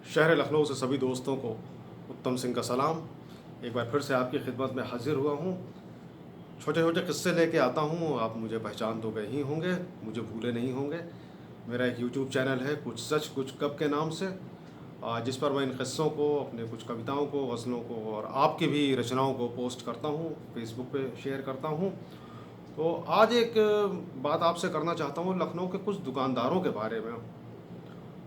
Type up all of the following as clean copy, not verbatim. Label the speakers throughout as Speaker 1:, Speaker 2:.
Speaker 1: शहर लखनऊ से सभी दोस्तों को उत्तम सिंह का सलाम। एक बार फिर से आपकी खिदमत में हाजिर हुआ हूँ। छोटे छोटे किस्से लेके आता हूँ, आप मुझे पहचान तो गए ही होंगे, मुझे भूले नहीं होंगे। मेरा एक यूट्यूब चैनल है कुछ सच कुछ कब के नाम से, जिस पर मैं इन किस्सों को, अपने कुछ कविताओं को, गज़लों को और आपकी भी रचनाओं को पोस्ट करता हूँ, फेसबुक पे शेयर करता हूँ। तो आज एक बात आपसे करना चाहता हूँ लखनऊ के कुछ दुकानदारों के बारे में।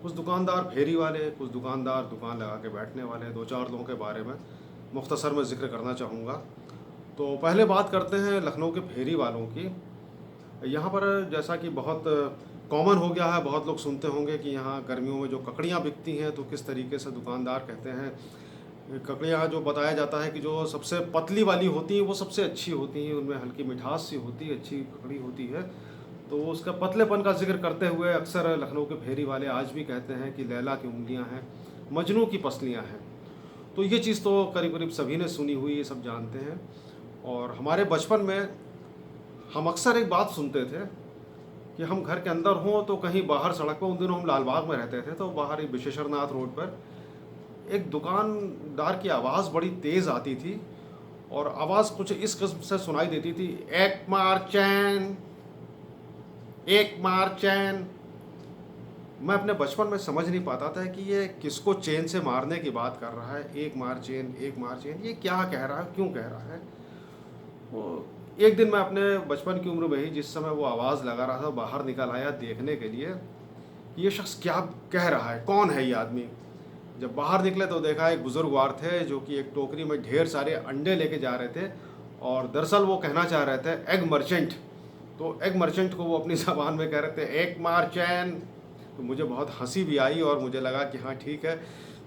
Speaker 1: कुछ दुकानदार फेरी वाले, कुछ दुकानदार दुकान लगा के बैठने वाले, दो चार लोगों के बारे में मुख्तसर में ज़िक्र करना चाहूँगा। तो पहले बात करते हैं लखनऊ के फेरी वालों की। यहाँ पर जैसा कि बहुत कॉमन हो गया है, बहुत लोग सुनते होंगे कि यहाँ गर्मियों में जो ककड़ियाँ बिकती हैं तो किस तरीके से दुकानदार कहते हैं, ककड़ियाँ जो बताया जाता है कि जो सबसे पतली वाली होती हैं वो सबसे अच्छी होती हैं, उनमें हल्की मिठास सी होती है, अच्छी ककड़ी होती है। तो उसका पतलेपन का ज़िक्र करते हुए अक्सर लखनऊ के फेरी वाले आज भी कहते हैं कि लैला की उंगलियां हैं, मजनू की पसलियां हैं। तो ये चीज़ तो करीब करीब सभी ने सुनी हुई, ये सब जानते हैं। और हमारे बचपन में हम अक्सर एक बात सुनते थे कि हम घर के अंदर हों तो कहीं बाहर सड़क पर, उन दिनों हम लालबाग में रहते थे, तो बाहर एक विशेषरनाथ रोड पर एक दुकानदार की आवाज़ बड़ी तेज़ आती थी और आवाज़ कुछ इस किस्म से सुनाई देती थी, एक मार चैन, एक मार चैन। मैं अपने बचपन में समझ नहीं पाता था कि ये किसको चेन से मारने की बात कर रहा है। एक मार चेन, एक मार चेन, ये क्या कह रहा है, क्यों कह रहा है। वो एक दिन मैं अपने बचपन की उम्र में ही, जिस समय वो आवाज़ लगा रहा था, बाहर निकल आया देखने के लिए कि ये शख्स क्या कह रहा है, कौन है ये आदमी। जब बाहर निकले तो देखा एक बुजुर्गवार थे जो कि एक टोकरी में ढेर सारे अंडे लेके जा रहे थे और दरअसल वो कहना चाह रहे थे एग मर्चेंट। तो एग मर्चेंट को वो अपनी ज़बान में कह रहे थे एक मार चैन। तो मुझे बहुत हंसी भी आई और मुझे लगा कि हाँ ठीक है,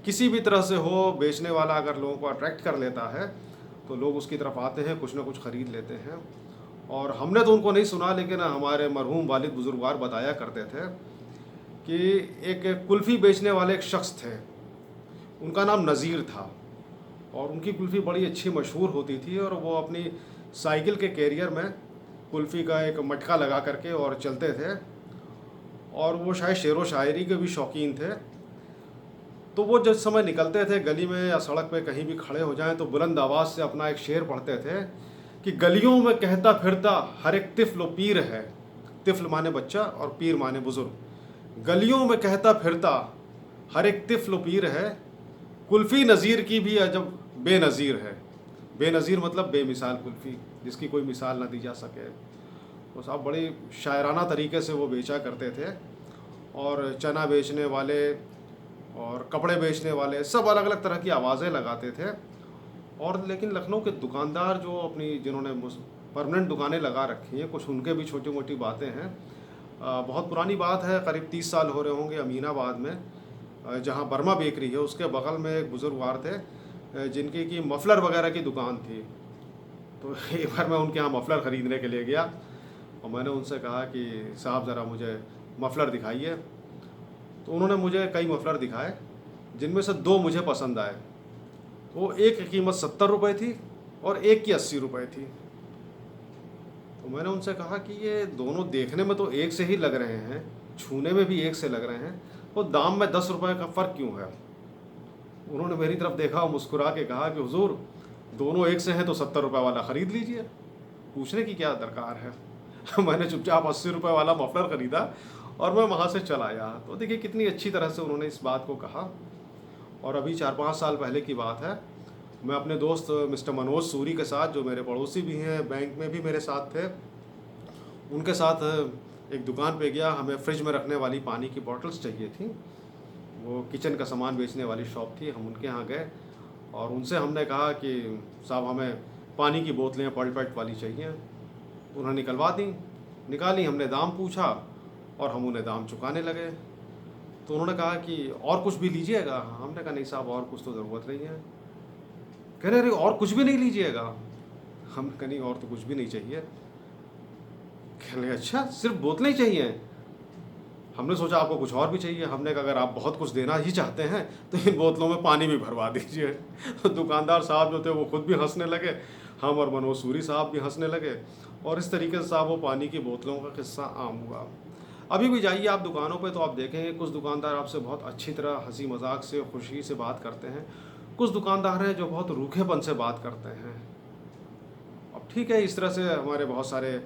Speaker 1: किसी भी तरह से हो, बेचने वाला अगर लोगों को अट्रैक्ट कर लेता है तो लोग उसकी तरफ आते हैं, कुछ ना कुछ ख़रीद लेते हैं। और हमने तो उनको नहीं सुना, लेकिन हमारे मरहूम वालिद बुजुर्गवार बताया करते थे कि एक कुल्फ़ी बेचने वाले एक शख्स थे, उनका नाम नज़ीर था और उनकी कुल्फ़ी बड़ी अच्छी मशहूर होती थी और वो अपनी साइकिल के कैरियर में कुल्फ़ी का एक मटका लगा करके और चलते थे। और वो शायद शेर व शायरी के भी शौकीन थे। तो वो जिस समय निकलते थे गली में या सड़क पे कहीं भी खड़े हो जाएं तो बुलंद आवाज़ से अपना एक शेर पढ़ते थे कि गलियों में कहता फिरता हर एक तिफ़्ल पीर है। तिफ़्ल माने बच्चा और पीर माने बुज़ुर्ग। गलियों में कहता फिरता हर एक तिफ़्ल पीर है, कुल्फ़ी नज़ीर की भी अजब बेनज़ीर है। बेनज़ीर मतलब बेमिसाल कुल्फ़ी, जिसकी कोई मिसाल ना दी जा सके। तो साहब बड़ी शायराना तरीके से वो बेचा करते थे। और चना बेचने वाले और कपड़े बेचने वाले सब अलग अलग तरह की आवाज़ें लगाते थे। और लेकिन लखनऊ के दुकानदार जो अपनी, जिन्होंने परमानेंट दुकानें लगा रखी हैं, कुछ उनके भी छोटी मोटी बातें हैं। बहुत पुरानी बात है, करीब 30 साल हो रहे होंगे। अमीनाबाद में जहाँ बर्मा बेकरी है उसके बगल में एक बुज़ुर्गवार थे, जिनकी की मफलर वगैरह की दुकान थी। तो एक बार मैं उनके यहाँ मफलर ख़रीदने के लिए गया और मैंने उनसे कहा कि साहब ज़रा मुझे मफलर दिखाइए। तो उन्होंने मुझे कई मफलर दिखाए, जिनमें से दो मुझे पसंद आए। वो एक की कीमत 70 रुपये थी और एक की 80 रुपये थी। तो मैंने उनसे कहा कि ये दोनों देखने में तो एक से ही लग रहे हैं, छूने में भी एक से लग रहे हैं, तो दाम में 10 रुपये का फ़र्क क्यों है। उन्होंने मेरी तरफ देखा और मुस्कुरा के कहा कि हुजूर, दोनों एक से हैं तो 70 रुपये वाला ख़रीद लीजिए, पूछने की क्या दरकार है। मैंने चुपचाप 80 रुपये वाला मफलर ख़रीदा और मैं वहाँ से चला आया। तो देखिए कितनी अच्छी तरह से उन्होंने इस बात को कहा। और अभी 4-5 साल पहले की बात है, मैं अपने दोस्त मिस्टर मनोज सूरी के साथ, जो मेरे पड़ोसी भी हैं, बैंक में भी मेरे साथ थे, उनके साथ एक दुकान पे गया। हमें फ्रिज में रखने वाली पानी की बॉटल्स चाहिए थी। वो किचन का सामान बेचने वाली शॉप थी। हम उनके यहाँ गए और उनसे हमने कहा कि साहब हमें पानी की बोतलें पल्ट वाली चाहिए। उन्होंने निकाली, हमने दाम पूछा और हम उन्हें दाम चुकाने लगे। तो उन्होंने कहा कि और कुछ भी लीजिएगा। हमने कहा नहीं साहब, और कुछ तो ज़रूरत नहीं है। कह रहे अरे और कुछ भी नहीं लीजिएगा। हम कहा नहीं, और तो कुछ भी नहीं चाहिए। कह रहे अच्छा, सिर्फ बोतलें ही चाहिए। हमने सोचा आपको कुछ और भी चाहिए। हमने कहा अगर आप बहुत कुछ देना ही चाहते हैं तो इन बोतलों में पानी भी भरवा दीजिए। तो दुकानदार साहब जो थे वो खुद भी हंसने लगे, हम और मनोज सूरी साहब भी हंसने लगे और इस तरीके से साहब वो पानी की बोतलों का किस्सा आम हुआ। अभी भी जाइए आप दुकानों पे तो आप देखेंगे कुछ दुकानदार आपसे बहुत अच्छी तरह हंसी मजाक से खुशी से बात करते हैं, कुछ दुकानदार हैं जो बहुत रूखेपन से बात करते हैं। अब ठीक है, इस तरह से हमारे बहुत सारे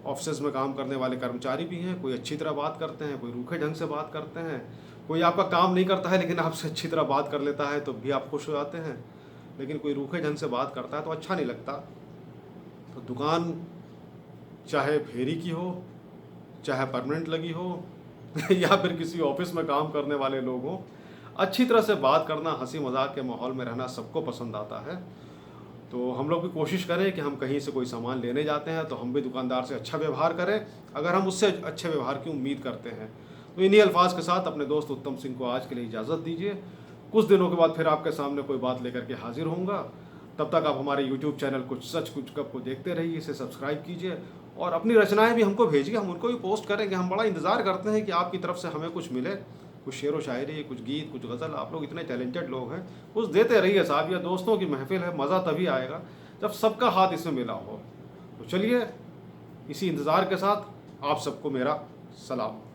Speaker 1: ऑफिस में काम करने वाले कर्मचारी भी हैं, कोई अच्छी तरह बात करते हैं, कोई रूखे ढंग से बात करते हैं, कोई आपका काम नहीं करता है लेकिन आपसे अच्छी तरह बात कर लेता है तो भी आप खुश हो जाते हैं, लेकिन कोई रूखे ढंग से बात करता है तो अच्छा नहीं लगता। तो दुकान चाहे फेरी की हो, चाहे परमानेंट लगी हो या फिर किसी ऑफिस में काम करने वाले लोग हों, अच्छी तरह से बात करना, हंसी मजाक के माहौल में रहना सबको पसंद आता है। तो हम लोग भी कोशिश करें कि हम कहीं से कोई सामान लेने जाते हैं तो हम भी दुकानदार से अच्छा व्यवहार करें, अगर हम उससे अच्छे व्यवहार की उम्मीद करते हैं। तो इन्हीं अल्फाज के साथ अपने दोस्त उत्तम सिंह को आज के लिए इजाज़त दीजिए। कुछ दिनों के बाद फिर आपके सामने कोई बात लेकर के हाजिर होऊंगा। तब तक आप हमारे यूट्यूब चैनल कुछ सच कुछ कब को देखते रहिए, इसे सब्सक्राइब कीजिए और अपनी रचनाएं भी हमको भेजिए, हम उनको भी पोस्ट करेंगे। हम बड़ा इंतज़ार करते हैं कि आपकी तरफ से हमें कुछ मिले, कुछ शेर व शायरी, कुछ गीत, कुछ गज़ल। आप लोग इतने टैलेंटेड लोग हैं, कुछ देते रहिए साहब। ये दोस्तों की महफिल है, मज़ा तभी आएगा जब सबका हाथ इसमें मिला हो। तो चलिए, इसी इंतज़ार के साथ आप सबको मेरा सलाम।